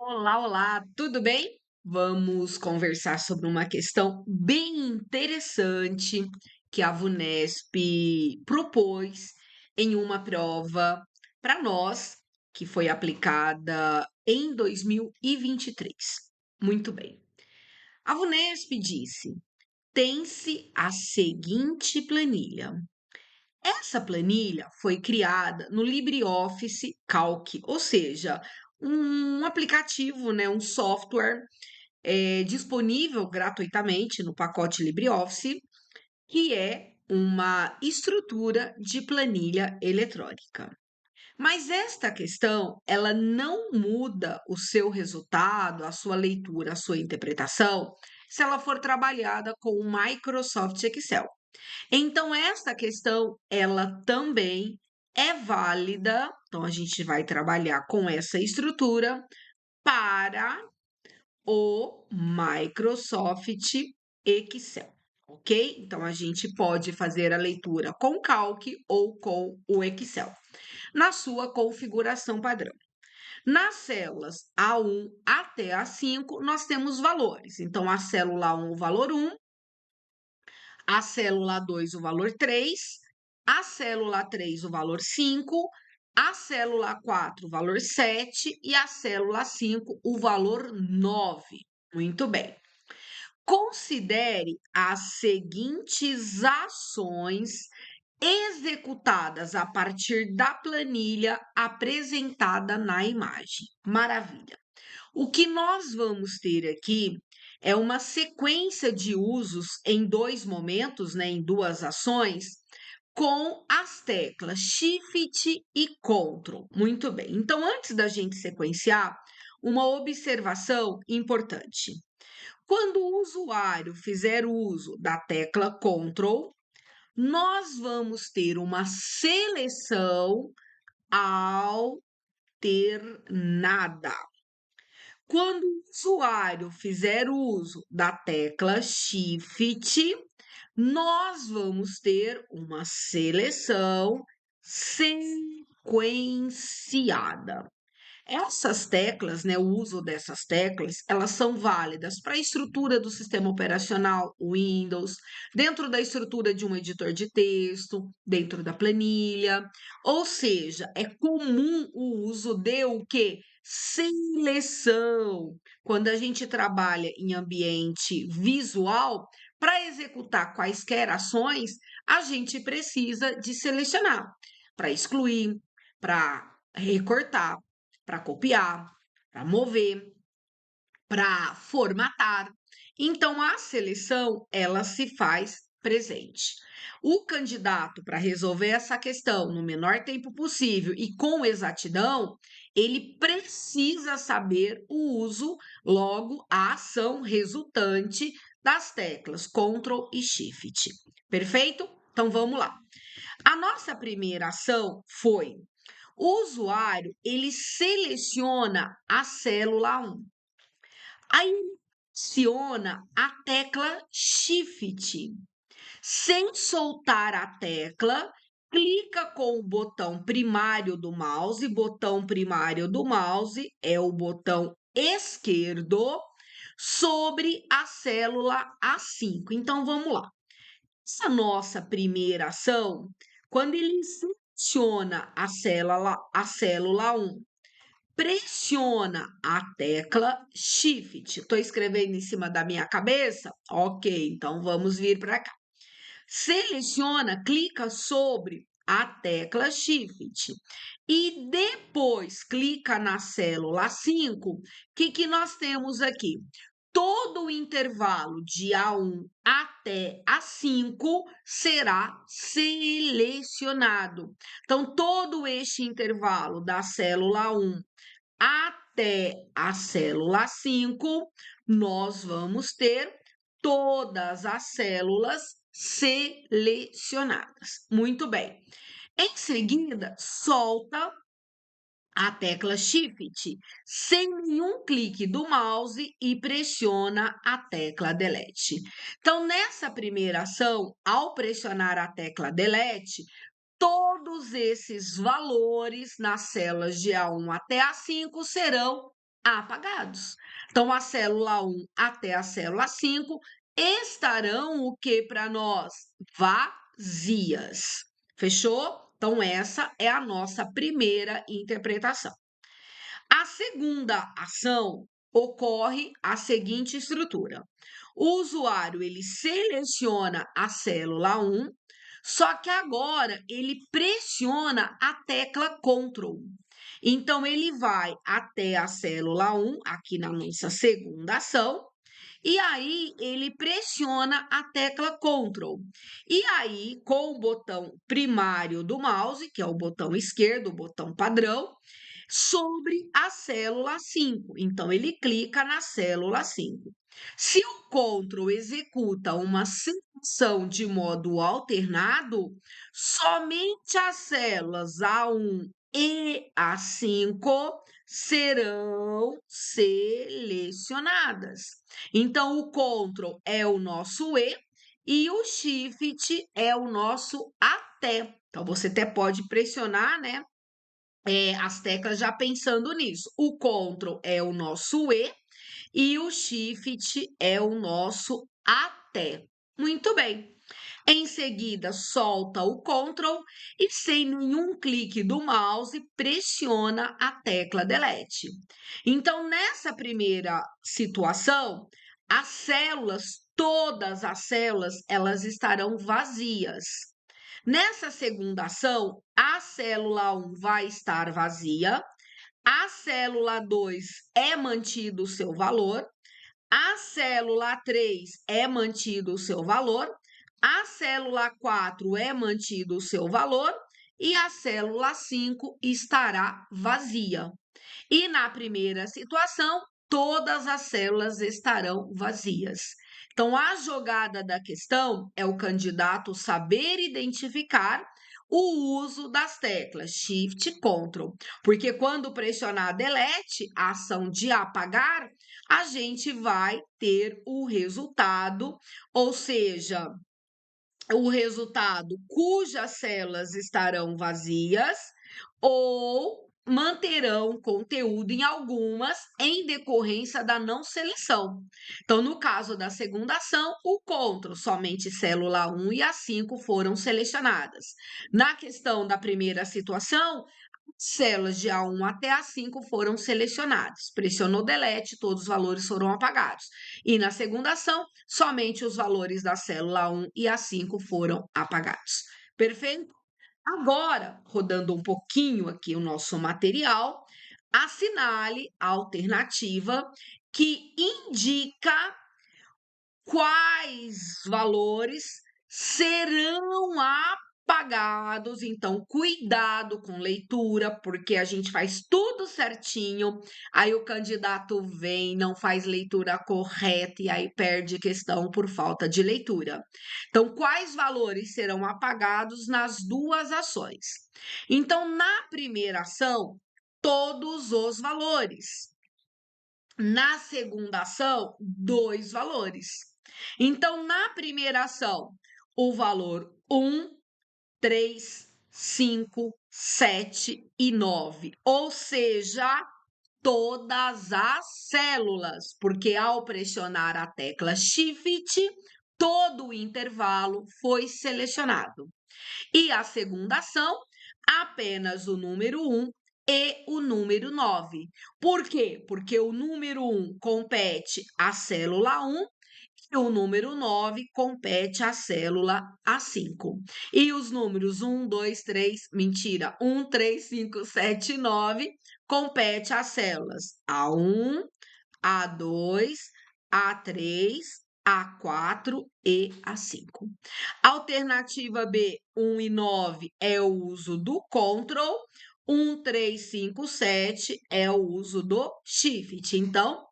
Olá, olá, tudo bem? Vamos conversar sobre uma questão bem interessante que a VUNESP propôs em uma prova para nós, que foi aplicada em 2023. Muito bem. A VUNESP disse: tem-se a seguinte planilha. Essa planilha foi criada no LibreOffice Calc, ou seja, um aplicativo, né, um software disponível gratuitamente no pacote LibreOffice, que é uma estrutura de planilha eletrônica. Mas esta questão, ela não muda o seu resultado, a sua leitura, a sua interpretação, se ela for trabalhada com o Microsoft Excel. Então, esta questão, ela também é válida. Então, a gente vai trabalhar com essa estrutura para o Microsoft Excel, ok? Então, a gente pode fazer a leitura com Calc ou com o Excel, na sua configuração padrão. Nas células A1 até A5, nós temos valores. Então, a célula 1, o valor 1, a célula 2 o valor 3, a célula 3 o valor 5, a célula 4 o valor 7 e a célula 5 o valor 9. Muito bem. Considere as seguintes ações executadas a partir da planilha apresentada na imagem. Maravilha. O que nós vamos ter aqui é uma sequência de usos em dois momentos, né, em duas ações, com as teclas Shift e Ctrl. Muito bem. Então, antes da gente sequenciar, uma observação importante. Quando o usuário fizer uso da tecla Ctrl, nós vamos ter uma seleção alternada. Quando o usuário fizer uso da tecla Shift, nós vamos ter uma seleção sequenciada. Essas teclas, né, o uso dessas teclas, elas são válidas para a estrutura do sistema operacional Windows, dentro da estrutura de um editor de texto, dentro da planilha, ou seja, é comum o uso de o quê? Seleção. Quando a gente trabalha em ambiente visual, para executar quaisquer ações, a gente precisa de selecionar para excluir, para recortar, para copiar, para mover, para formatar. Então, a seleção, ela se faz presente. O candidato, para resolver essa questão no menor tempo possível e com exatidão, ele precisa saber o uso, logo, a ação resultante das teclas Ctrl e Shift. Perfeito? Então, vamos lá. A nossa primeira ação foi: o usuário, ele seleciona a célula 1. Aí ele aciona a tecla Shift. Sem soltar a tecla, clica com o botão primário do mouse. Botão primário do mouse é o botão esquerdo sobre a célula A5. Então vamos lá. Essa nossa primeira ação, quando ele seleciona a célula 1, pressiona a tecla Shift. Estou escrevendo em cima da minha cabeça? Ok, então vamos vir para cá. Seleciona, clica sobre a tecla Shift e depois clica na célula 5. O que nós temos aqui? Todo o intervalo de A1 até A5 será selecionado. Então, todo este intervalo da célula 1 até a célula 5, nós vamos ter todas as células selecionadas. Muito bem. Em seguida, solta a tecla Shift sem nenhum clique do mouse e pressiona a tecla Delete. Então, nessa primeira ação, ao pressionar a tecla Delete, todos esses valores nas células de A1 até A5 serão apagados. Então, a célula 1 até a célula 5 estarão o que para nós? Vazias. Fechou? Então, essa é a nossa primeira interpretação. A segunda ação ocorre a seguinte estrutura. O usuário ele seleciona a célula 1, só que agora ele pressiona a tecla Ctrl. Então ele vai até a célula 1, aqui na nossa segunda ação, e aí ele pressiona a tecla Ctrl. E aí, com o botão primário do mouse, que é o botão esquerdo, o botão padrão, sobre a célula 5. Então, ele clica na célula 5. Se o Ctrl executa uma seleção de modo alternado, somente as células A1 e A5 serão selecionadas. Então, o Ctrl é o nosso e o Shift é o nosso até. Então, você até pode pressionar, né? As teclas já pensando nisso. O Ctrl é o nosso e o Shift é o nosso até. Muito bem. Em seguida, solta o Ctrl e, sem nenhum clique do mouse, pressiona a tecla Delete. Então, nessa primeira situação, as células, todas as células, elas estarão vazias. Nessa segunda ação, a célula 1 vai estar vazia, a célula 2 é mantido o seu valor, a célula 3 é mantido o seu valor, a célula 4 é mantido o seu valor e a célula 5 estará vazia. E na primeira situação, todas as células estarão vazias. Então, a jogada da questão é o candidato saber identificar o uso das teclas Shift e Ctrl, porque quando pressionar Delete, a ação de apagar, a gente vai ter o resultado, ou seja, o resultado cujas células estarão vazias ou manterão conteúdo em algumas em decorrência da não seleção. Então, no caso da segunda ação, o Ctrl, somente célula 1 e a 5 foram selecionadas. Na questão da primeira situação, células de A1 até A5 foram selecionadas. Pressionou Delete, todos os valores foram apagados. E na segunda ação, somente os valores da célula 1 e A5 foram apagados. Perfeito? Agora, rodando um pouquinho aqui o nosso material, assinale a alternativa que indica quais valores serão apagados. Então, cuidado com leitura, porque a gente faz tudo certinho, aí o candidato vem, não faz leitura correta e aí perde questão por falta de leitura. Então, quais valores serão apagados nas duas ações? Então, na primeira ação, todos os valores. Na segunda ação, 2 valores. Então, na primeira ação, o valor 1, 3, 5, 7 e 9, ou seja, todas as células, porque ao pressionar a tecla Shift, todo o intervalo foi selecionado. E a segunda ação, apenas o número 1 e o número 9. Por quê? Porque o número 1 compete à célula 1 e o número 9 compete à célula A5. E os números 1, 2, 3, mentira, 1, 3, 5, 7 e 9 compete às células A1, A2, A3, A4 e A5. Alternativa B, 1 e 9 é o uso do Ctrl, 1, 3, 5, 7 é o uso do Shift. Então,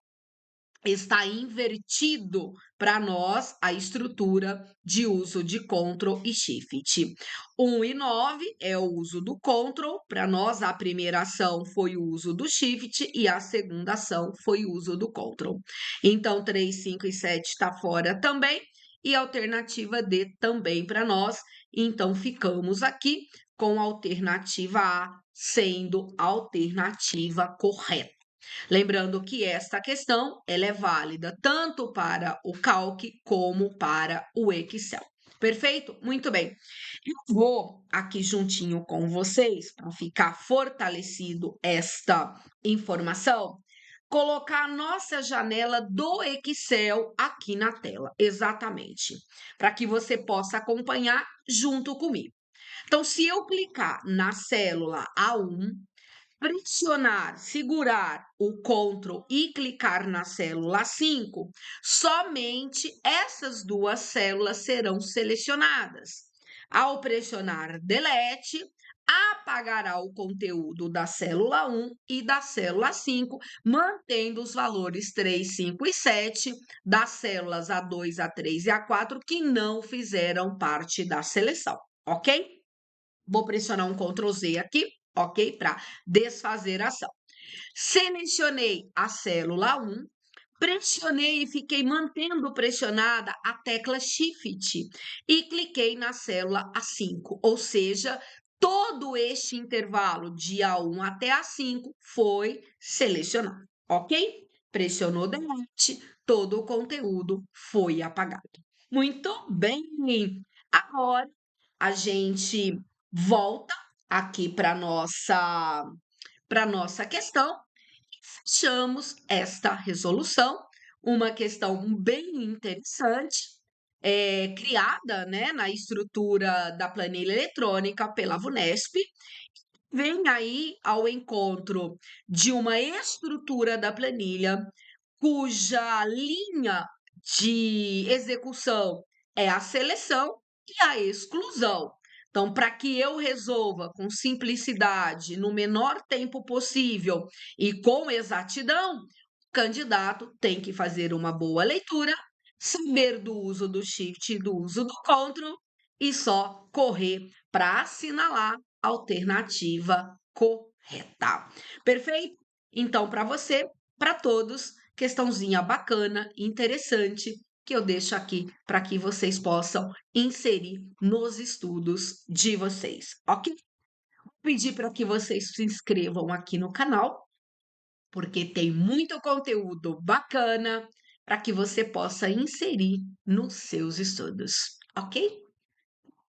está invertido para nós a estrutura de uso de Ctrl e Shift. 1 e 9 é o uso do Ctrl, para nós a primeira ação foi o uso do Shift e a segunda ação foi o uso do Ctrl. Então, 3, 5 e 7 está fora também, e a alternativa D também para nós. Então, ficamos aqui com a alternativa A sendo a alternativa correta. Lembrando que esta questão ela é válida tanto para o Calc como para o Excel. Perfeito? Muito bem. Eu vou aqui juntinho com vocês, para ficar fortalecido esta informação, colocar a nossa janela do Excel aqui na tela, exatamente, para que você possa acompanhar junto comigo. Então, se eu clicar na célula A1, pressionar, segurar o Ctrl e clicar na célula 5, somente essas duas células serão selecionadas. Ao pressionar Delete, apagará o conteúdo da célula 1 e da célula 5, mantendo os valores 3, 5 e 7 das células A2, A3 e A4 que não fizeram parte da seleção, ok? Vou pressionar um Ctrl Z aqui, ok? Para desfazer a ação. Selecionei a célula 1, pressionei e fiquei mantendo pressionada a tecla Shift e cliquei na célula A5, ou seja, todo este intervalo de A1 até A5 foi selecionado, ok? Pressionou Delete, todo o conteúdo foi apagado. Muito bem! Agora a gente volta aqui para nossa questão, fechamos esta resolução, uma questão bem interessante, criada, né, na estrutura da planilha eletrônica pela VUNESP, vem aí ao encontro de uma estrutura da planilha cuja linha de execução é a seleção e a exclusão. Então, para que eu resolva com simplicidade, no menor tempo possível e com exatidão, o candidato tem que fazer uma boa leitura, saber do uso do Shift e do uso do Ctrl e só correr para assinalar a alternativa correta. Perfeito? Então, para você, para todos, questãozinha bacana, interessante, que eu deixo aqui para que vocês possam inserir nos estudos de vocês, ok? Vou pedir para que vocês se inscrevam aqui no canal, porque tem muito conteúdo bacana para que você possa inserir nos seus estudos, ok?